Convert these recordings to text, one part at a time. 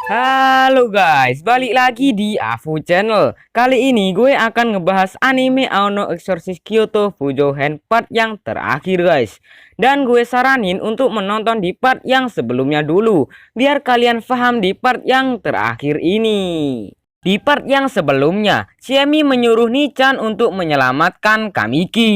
Halo guys, balik lagi di Afu Channel. Kali ini gue akan ngebahas anime Aono Exorcist Kyoto Fujohen part yang terakhir guys. Dan gue saranin untuk menonton di part yang sebelumnya dulu, biar kalian paham di part yang terakhir ini. Di part yang sebelumnya, Shiemi menyuruh Nichan untuk menyelamatkan Kamiki.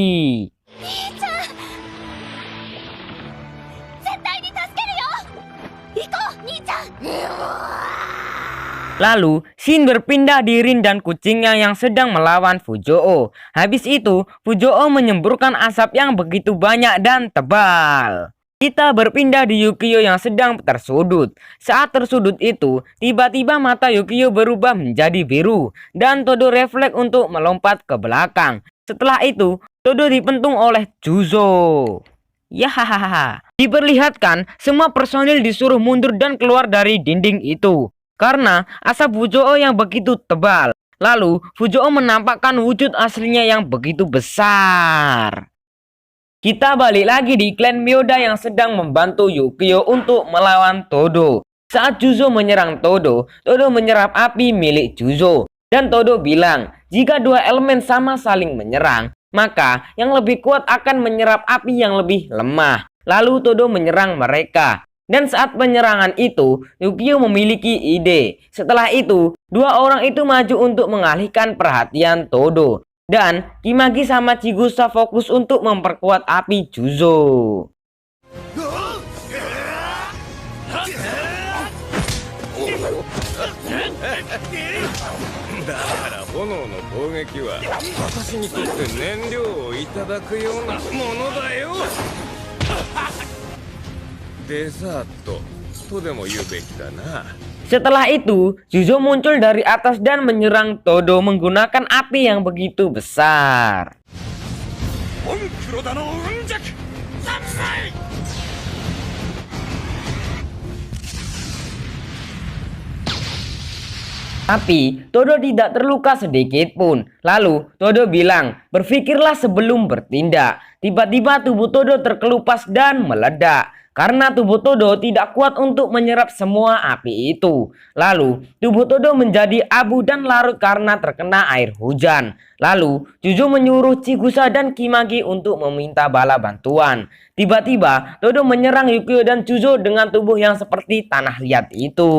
Lalu, Shin berpindah di Rin dan kucingnya yang sedang melawan Fujoo. Habis itu, Fujoo menyemburkan asap yang begitu banyak dan tebal. Kita berpindah di Yukio yang sedang tersudut. Saat tersudut itu, tiba-tiba mata Yukio berubah menjadi biru. Dan Todo refleks untuk melompat ke belakang. Setelah itu, Todo dipentung oleh Juzo. Yahahaha. Diperlihatkan, semua personil disuruh mundur dan keluar dari dinding itu. Karena asap Fujoo yang begitu tebal. Lalu Fujoo menampakkan wujud aslinya yang begitu besar. Kita balik lagi di klan Myoda yang sedang membantu Yukio untuk melawan Todo. Saat Juzo menyerang Todo, Todo menyerap api milik Juzo. Dan Todo bilang, jika dua elemen sama saling menyerang, maka yang lebih kuat akan menyerap api yang lebih lemah. Lalu Todo menyerang mereka. Dan saat penyerangan itu, Yukio memiliki ide. Setelah itu, dua orang itu maju untuk mengalihkan perhatian Todo. Dan Kimagi sama Chigusa fokus untuk memperkuat api Juzo. Setelah itu, Juzo muncul dari atas dan menyerang Todo menggunakan api yang begitu besar. Tapi Todo tidak terluka sedikit pun. Lalu Todo bilang, berpikirlah sebelum bertindak. Tiba-tiba tubuh Todo terkelupas dan meledak. Karena tubuh Todo tidak kuat untuk menyerap semua api itu. Lalu tubuh Todo menjadi abu dan larut karena terkena air hujan. Lalu Juzo menyuruh Chigusa dan Kimagi untuk meminta bala bantuan. Tiba-tiba Todo menyerang Yukio dan Juzo dengan tubuh yang seperti tanah liat itu.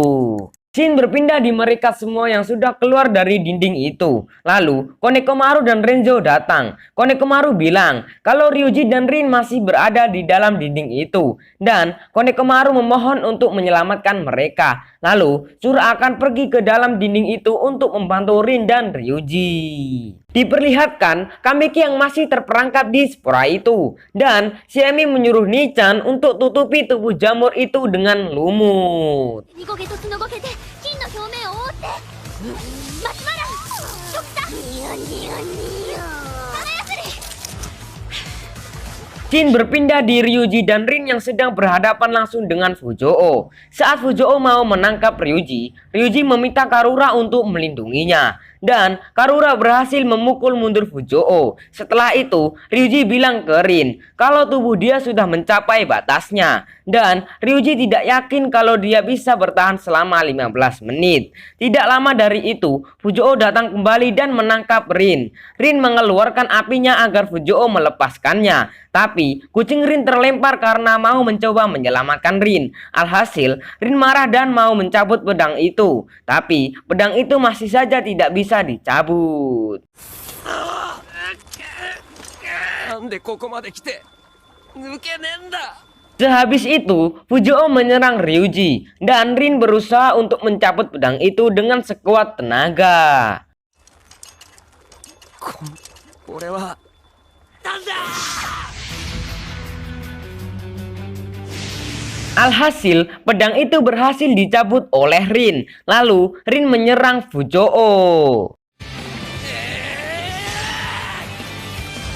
Shin berpindah di mereka semua yang sudah keluar dari dinding itu. Lalu, Konekomaru dan Renzo datang. Konekomaru bilang kalau Ryuji dan Rin masih berada di dalam dinding itu. Dan Konekomaru memohon untuk menyelamatkan mereka. Lalu, Sura akan pergi ke dalam dinding itu untuk membantu Rin dan Ryuji. Diperlihatkan Kamiki yang masih terperangkap di spora itu. Dan Shiemi menyuruh Nichan untuk tutupi tubuh jamur itu dengan lumut. Shin berpindah di Ryuji dan Rin yang sedang berhadapan langsung dengan Fujoo. Saat Fujoo mau menangkap Ryuji, Ryuji meminta Karura untuk melindunginya. Dan Karura berhasil memukul mundur Fujoo. Setelah itu, Ryuji bilang ke Rin kalau tubuh dia sudah mencapai batasnya. Dan Ryuji tidak yakin kalau dia bisa bertahan selama 15 menit. Tidak lama dari itu, Fujoo datang kembali dan menangkap Rin. Rin mengeluarkan apinya agar Fujoo melepaskannya. Tapi kucing Rin terlempar karena mau mencoba menyelamatkan Rin. Alhasil, Rin marah dan mau mencabut pedang itu. Tapi pedang itu masih saja tidak bisa dicabut. Sehabis itu, Fujoo menyerang Ryuji. Dan Rin berusaha untuk mencabut pedang itu dengan sekuat tenaga. Alhasil, pedang itu berhasil dicabut oleh Rin. Lalu, Rin menyerang Fujoo.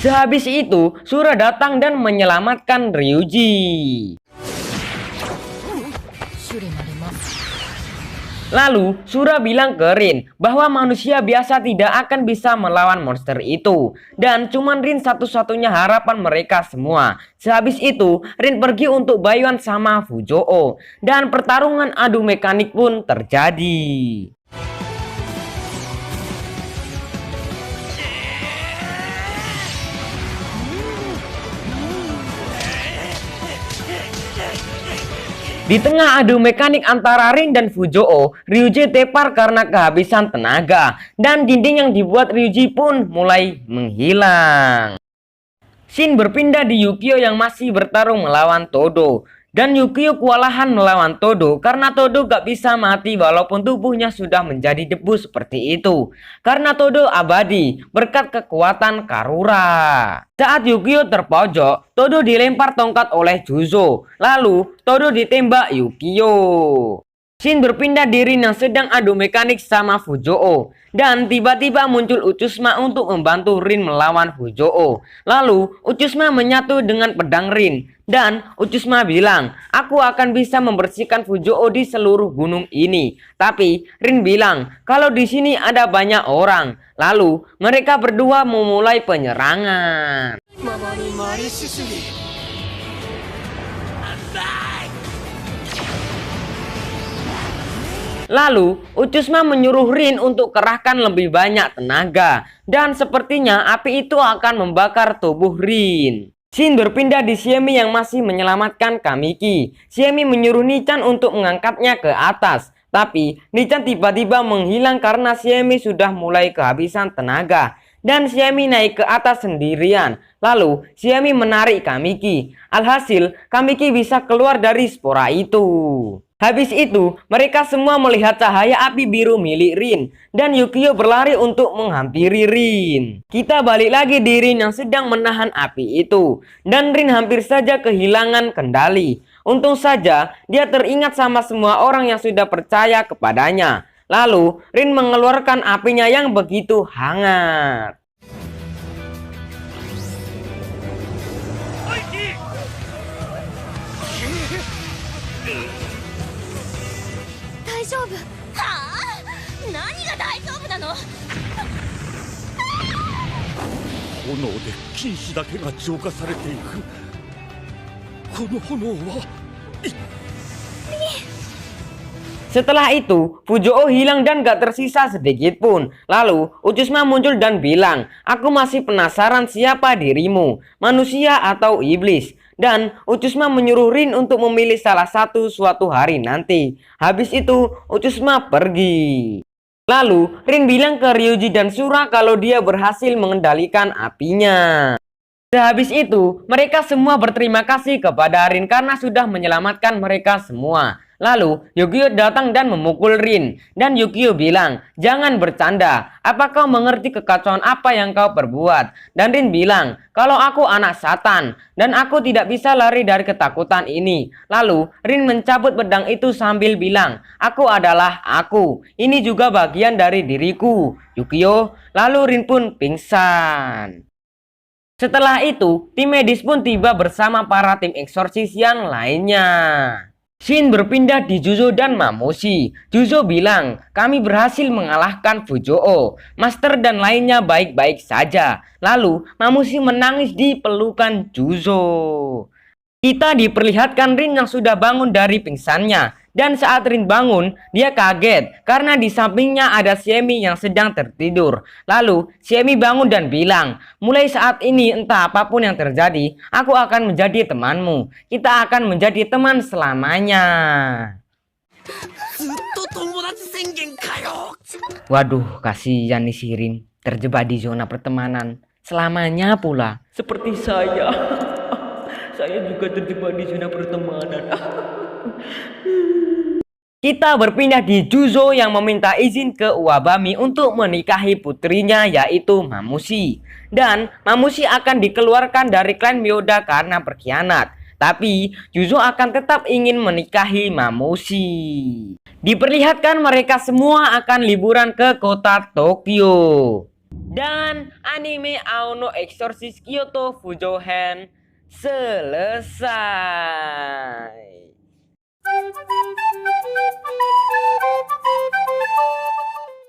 Sehabis itu, Sura datang dan menyelamatkan Ryuji. Lalu, Sura bilang ke Rin bahwa manusia biasa tidak akan bisa melawan monster itu. Dan cuman Rin satu-satunya harapan mereka semua. Sehabis itu, Rin pergi untuk bayuan sama Fujoo. Dan pertarungan adu mekanik pun terjadi. Di tengah adu mekanik antara Rin dan Fujoo, Ryuji tepar karena kehabisan tenaga, dan dinding yang dibuat Ryuji pun mulai menghilang. Shin berpindah di Yukio yang masih bertarung melawan Todo, dan Yukio kewalahan melawan Todo karena Todo gak bisa mati walaupun tubuhnya sudah menjadi debu seperti itu. Karena Todo abadi berkat kekuatan Karura. Saat Yukio terpojok, Todo dilempar tongkat oleh Juzo. Lalu Todo ditembak Yukio. Shin berpindah diri yang sedang adu mekanik sama Fujoo. Dan tiba-tiba muncul Utsuma untuk membantu Rin melawan Fujoo. Lalu Utsuma menyatu dengan pedang Rin. Dan Utsuma bilang, aku akan bisa membersihkan Fujoo di seluruh gunung ini. Tapi Rin bilang, kalau di sini ada banyak orang. Lalu mereka berdua memulai penyerangan. Lalu, Utsuma menyuruh Rin untuk kerahkan lebih banyak tenaga. Dan sepertinya api itu akan membakar tubuh Rin. Shin berpindah di Shiemi yang masih menyelamatkan Kamiki. Shiemi menyuruh Nichan untuk mengangkatnya ke atas. Tapi, Nichan tiba-tiba menghilang karena Shiemi sudah mulai kehabisan tenaga. Dan Shiemi naik ke atas sendirian. Lalu, Shiemi menarik Kamiki. Alhasil, Kamiki bisa keluar dari spora itu. Habis itu, mereka semua melihat cahaya api biru milik Rin. Dan Yukio berlari untuk menghampiri Rin. Kita balik lagi di Rin yang sedang menahan api itu. Dan Rin hampir saja kehilangan kendali. Untung saja, dia teringat sama semua orang yang sudah percaya kepadanya. Lalu, Rin mengeluarkan apinya yang begitu hangat. Setelah itu, Fujoo hilang dan gak tersisa sedikit pun. Lalu, Utsuma muncul dan bilang, aku masih penasaran siapa dirimu, manusia atau iblis. Dan Utsuma menyuruh Rin untuk memilih salah satu suatu hari nanti. Habis itu, Utsuma pergi. Lalu, Rin bilang ke Ryuji dan Sura kalau dia berhasil mengendalikan apinya. Sehabis itu, mereka semua berterima kasih kepada Rin karena sudah menyelamatkan mereka semua. Lalu, Yukio datang dan memukul Rin. Dan Yukio bilang, jangan bercanda. Apa kau mengerti kekacauan apa yang kau perbuat? Dan Rin bilang, kalau aku anak Satan. Dan aku tidak bisa lari dari ketakutan ini. Lalu, Rin mencabut pedang itu sambil bilang, aku adalah aku. Ini juga bagian dari diriku, Yukio. Lalu Rin pun pingsan. Setelah itu, tim medis pun tiba bersama para tim eksorsis yang lainnya. Shin berpindah di Juzo dan Mamushi. Juzo bilang, kami berhasil mengalahkan Fujoo. Master dan lainnya baik-baik saja. Lalu, Mamushi menangis di pelukan Juzo. Kita diperlihatkan Rin yang sudah bangun dari pingsannya. Dan saat Rin bangun, dia kaget karena di sampingnya ada Shiemi yang sedang tertidur. Lalu, Shiemi bangun dan bilang, mulai saat ini entah apapun yang terjadi, aku akan menjadi temanmu. Kita akan menjadi teman selamanya. Waduh, kasihan nih si Rin, terjebak di zona pertemanan. Selamanya pula. Seperti saya. Saya juga terjebak di zona pertemanan. Kita berpindah di Juzo yang meminta izin ke Uwabami untuk menikahi putrinya yaitu Mamushi. Dan Mamushi akan dikeluarkan dari klan Myoda karena berkhianat. Tapi Juzo akan tetap ingin menikahi Mamushi. Diperlihatkan mereka semua akan liburan ke kota Tokyo. Dan anime Ao no Exorcist Kyoto Fujohen selesai.